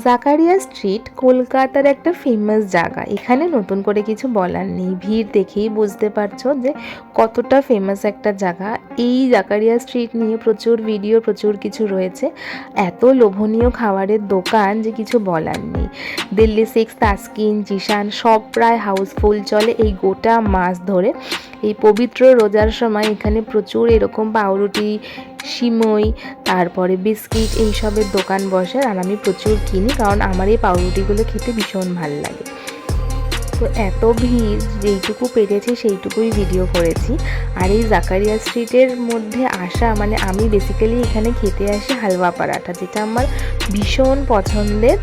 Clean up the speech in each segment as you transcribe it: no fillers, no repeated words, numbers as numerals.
Zakaria street কলকাতার একটা famous জায়গা। এখানে নতুন করে কিছু বলার নেই, ভিড় দেখেই বুঝতে পারছো যে কতটা ফেমাস একটা জায়গা। এই জাকারিয়া স্ট্রিট নিয়ে প্রচুর ভিডিও, প্রচুর কিছু রয়েছে, এত লোভনীয় খাবারের দোকান যে কিছু বলার নেই। দিল্লি সিক্স, তাসকিন, জিশান সব প্রায় হাউসফুল চলে এই গোটা মাস ধরে। এই পবিত্র রোজার সময় এখানে প্রচুর এরকম পাউরুটি, সিমই, তারপরে বিস্কিট এইসবের দোকান বসে, আর আমি প্রচুর কিনি কারণ আমার এই পাউরুটিগুলো খেতে ভীষণ ভালো লাগে। তো এত ভিড়, যেইটুকু পেরেছি সেইটুকুই ভিডিও করেছি। আর এই জাকারিয়া স্ট্রিটের মধ্যে আসা মানে আমি বেসিক্যালি এখানে খেতে আসি হালুয়া পরাঠা, যেটা আমার ভীষণ পছন্দের।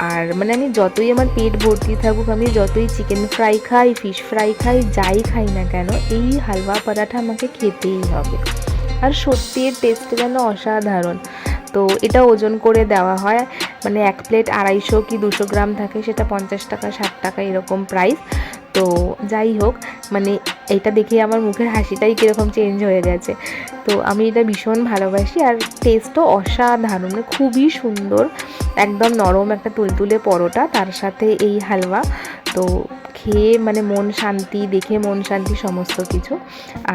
আর মানে আমি যতই আমার পেট ভর্তি থাকুক, আমি যতই চিকেন ফ্রাই খাই, ফিশ ফ্রাই খাই, যাই খাই না কেন, এই হালুয়া পরাঠা আমাকে খেতেই হবে। আর সত্যি এর টেস্টটা যেন অসাধারণ। তো এটা ওজন করে দেওয়া হয়, মানে এক প্লেট 250 কি 200 গ্রাম থাকে, সেটা 50 টাকা 60 টাকা এরকম প্রাইস। তো যাই হোক, মানে এটা দেখে আমার মুখের হাসিটাই কীরকম চেঞ্জ হয়ে গেছে। তো আমি এটা ভীষণ ভালোবাসি, আর টেস্টও অসাধারণ, মানে খুবই সুন্দর, একদম নরম একটা তুলতুলে পরোটা, তার সাথে এই হালুয়া। তো খেয়ে মানে মন শান্তি, দেখে মন শান্তি সমস্ত কিছু।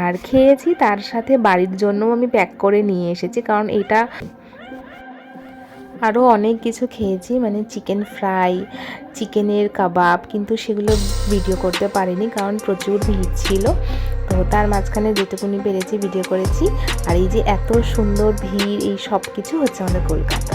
আর খেয়েছি, তার সাথে বাড়ির জন্যও আমি প্যাক করে নিয়ে এসেছি, কারণ এটা আরও অনেক কিছু খেয়েছি, মানে চিকেন ফ্রাই, চিকেনের কাবাব, কিন্তু সেগুলো ভিডিও করতে পারিনি কারণ প্রচুর ভিড় ছিল। তো তার মাঝখানে যেটুকুনি পেরেছি ভিডিও করেছি। আর এই যে এত সুন্দর ভিড়, এই সব কিছু হচ্ছে আমাদের কলকাতা।